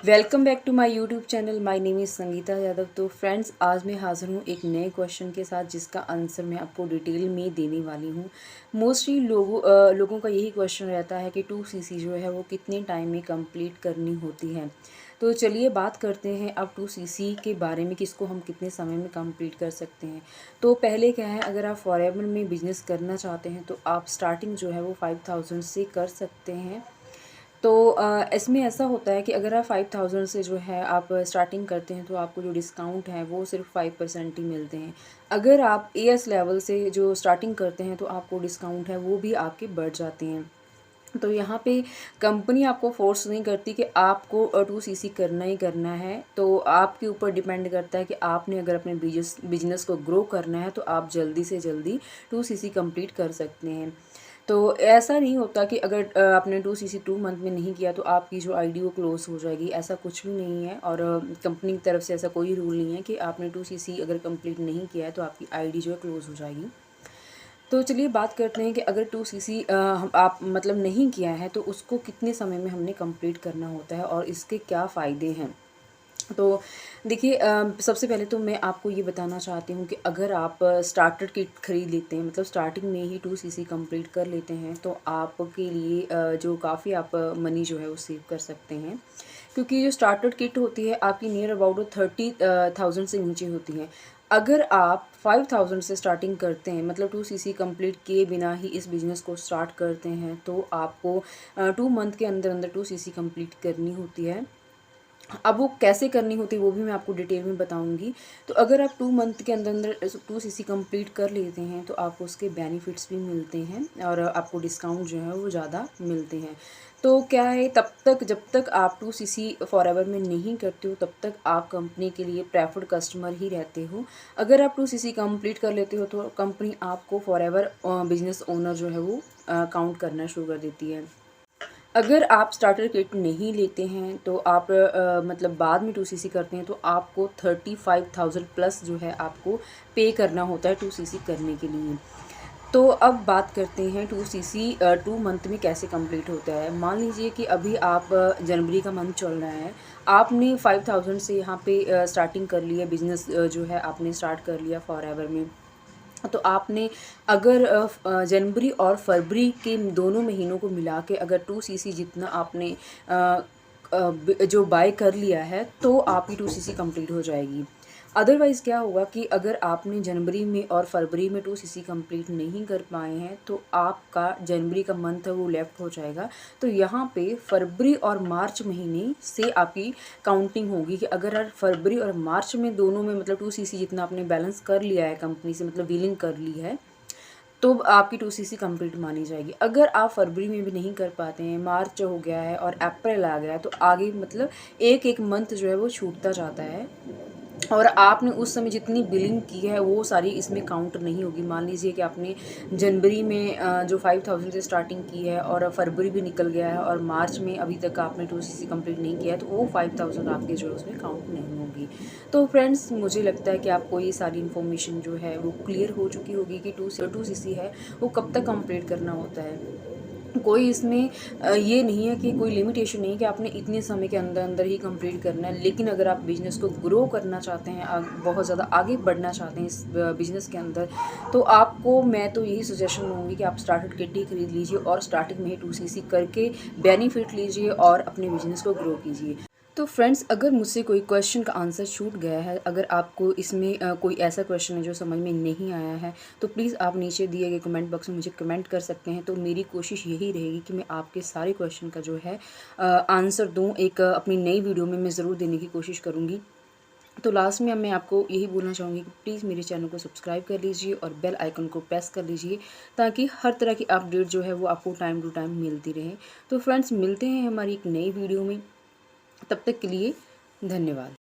Welcome back to my YouTube channel. My name is Sangeeta Yadav. तो friends, आज मैं हाज़िर हूँ एक नए क्वेश्चन के साथ जिसका आंसर मैं आपको डिटेल में देने वाली हूँ। मोस्टली लोगों का यही क्वेश्चन रहता है कि 2cc जो है वो कितने टाइम में कंप्लीट करनी होती है। तो चलिए बात करते हैं अब 2cc के बारे में कि इसको हम कितने समय में कंप्लीट कर सकते हैं। तो पहले क्या है, अगर आप फॉरएवर में बिज़नेस करना चाहते हैं तो आप स्टार्टिंग जो है वो 5000 से कर सकते हैं। तो इसमें ऐसा होता है कि अगर आप 5000 से जो है आप स्टार्टिंग करते हैं तो आपको जो डिस्काउंट है वो सिर्फ 5% ही मिलते हैं। अगर आप एएस लेवल से जो स्टार्टिंग करते हैं तो आपको डिस्काउंट है वो भी आपके बढ़ जाते हैं। तो यहाँ पे कंपनी आपको फोर्स नहीं करती कि आपको 2cc करना ही करना है। तो आपके ऊपर डिपेंड करता है कि आपने अगर अपने बिजनेस को ग्रो करना है तो आप जल्दी से जल्दी 2cc कंप्लीट कर सकते हैं। तो ऐसा नहीं होता कि अगर आपने 2cc 2 मंथ में नहीं किया तो आपकी जो आईडी वो क्लोज़ हो जाएगी, ऐसा कुछ भी नहीं है। और कंपनी की तरफ से ऐसा कोई रूल नहीं है कि आपने 2cc अगर कंप्लीट नहीं किया है तो आपकी आईडी जो है क्लोज़ हो जाएगी। तो चलिए बात करते हैं कि अगर 2cc आप मतलब नहीं किया है तो उसको कितने समय में हमने कंप्लीट करना होता है और इसके क्या फ़ायदे हैं। तो देखिए, सबसे पहले तो मैं आपको ये बताना चाहती हूँ कि अगर आप स्टार्टर किट खरीद लेते हैं, मतलब स्टार्टिंग में ही 2cc कंप्लीट कर लेते हैं तो आपके लिए जो काफ़ी आप मनी जो है वो सेव कर सकते हैं। क्योंकि जो स्टार्टर किट होती है आपकी नियर अबाउट 30,000 से नीचे होती है। अगर आप 5000 से स्टार्टिंग करते हैं, मतलब 2cc कंप्लीट किए बिना ही इस बिज़नेस को स्टार्ट करते हैं तो आपको 2 मंथ के अंदर अंदर 2cc कंप्लीट करनी होती है। अब वो कैसे करनी होती है वो भी मैं आपको डिटेल में बताऊँगी। तो अगर आप 2 मंथ के अंदर 2cc कंप्लीट कर लेते हैं तो आपको उसके बेनिफिट्स भी मिलते हैं और आपको डिस्काउंट जो है वो ज़्यादा मिलते हैं। तो क्या है, तब तक जब तक आप 2cc फॉरएवर में नहीं करते हो तब तक आप कंपनी के लिए प्रेफर्ड कस्टमर ही रहते हो। अगर आप 2cc कंप्लीट कर लेते हो तो कंपनी आपको फॉरएवर बिज़नेस ओनर जो है वो काउंट करना शुरू कर देती है। अगर आप स्टार्टर किट नहीं लेते हैं तो आप मतलब बाद में 2cc करते हैं तो आपको 35,000 प्लस जो है आपको पे करना होता है 2cc करने के लिए। तो अब बात करते हैं 2cc 2 मंथ में कैसे कंप्लीट होता है। मान लीजिए कि अभी आप जनवरी का मंथ चल रहा है, आपने 5000 से यहाँ पे स्टार्टिंग कर लिया बिज़नेस, जो है आपने स्टार्ट कर लिया फॉरएवर में। तो आपने अगर जनवरी और फरवरी के दोनों महीनों को मिला के अगर 2cc जितना आपने जो बाय कर लिया है तो आपकी 2cc कंप्लीट हो जाएगी। अदरवाइज़ क्या होगा कि अगर आपने जनवरी में और फरवरी में 2cc कंप्लीट नहीं कर पाए हैं तो आपका जनवरी का मंथ है वो लेफ़्ट हो जाएगा। तो यहाँ पे फरवरी और मार्च महीने से आपकी काउंटिंग होगी कि अगर आप फरवरी और मार्च में दोनों में मतलब 2cc जितना आपने बैलेंस कर लिया है कंपनी से, मतलब बिलिंग कर ली है, तो आपकी 2cc कंप्लीट मानी जाएगी। अगर आप फरवरी में भी नहीं कर पाते हैं, मार्च हो गया है और अप्रैल आ गया है, तो आगे मतलब एक एक मंथ जो है वो छूटता जाता है और आपने उस समय जितनी बिलिंग की है वो सारी इसमें काउंट नहीं होगी। मान लीजिए कि आपने जनवरी में जो 5000 से स्टार्टिंग की है और फरवरी भी निकल गया है और मार्च में अभी तक आपने 2cc कंप्लीट नहीं किया है तो वो 5000 आपके जो है उसमें काउंट नहीं होगी। तो फ्रेंड्स, मुझे लगता है कि आपको ये सारी इन्फॉर्मेशन जो है वो क्लियर हो चुकी होगी कि 2cc है वो कब तक कंप्लीट करना होता है। कोई इसमें ये नहीं है कि कोई लिमिटेशन नहीं है कि आपने इतने समय के अंदर अंदर ही कंप्लीट करना है। लेकिन अगर आप बिज़नेस को ग्रो करना चाहते हैं, बहुत ज़्यादा आगे बढ़ना चाहते हैं इस बिज़नेस के अंदर, तो आपको मैं तो यही सजेशन दूँगी कि आप स्टार्टर किट ही खरीद लीजिए और स्टार्टिंग में ही 2cc करके बेनिफिट लीजिए और अपने बिज़नेस को ग्रो कीजिए। तो फ्रेंड्स, अगर मुझसे कोई क्वेश्चन का आंसर छूट गया है, अगर आपको इसमें कोई ऐसा क्वेश्चन है जो समझ में नहीं आया है, तो प्लीज़ आप नीचे दिए गए कमेंट बॉक्स में मुझे कमेंट कर सकते हैं। तो मेरी कोशिश यही रहेगी कि मैं आपके सारे क्वेश्चन का जो है आंसर दूँ। एक अपनी नई वीडियो में मैं ज़रूर देने की कोशिश करूँगी। तो लास्ट में मैं आपको यही बोलना चाहूँगी कि प्लीज़ मेरे चैनल को सब्सक्राइब कर लीजिए और बेल आइकन को प्रेस कर लीजिए ताकि हर तरह की अपडेट जो है वो आपको टाइम टू टाइम मिलती रहे। तो फ्रेंड्स, मिलते हैं हमारी एक नई वीडियो में, तब तक के लिए धन्यवाद।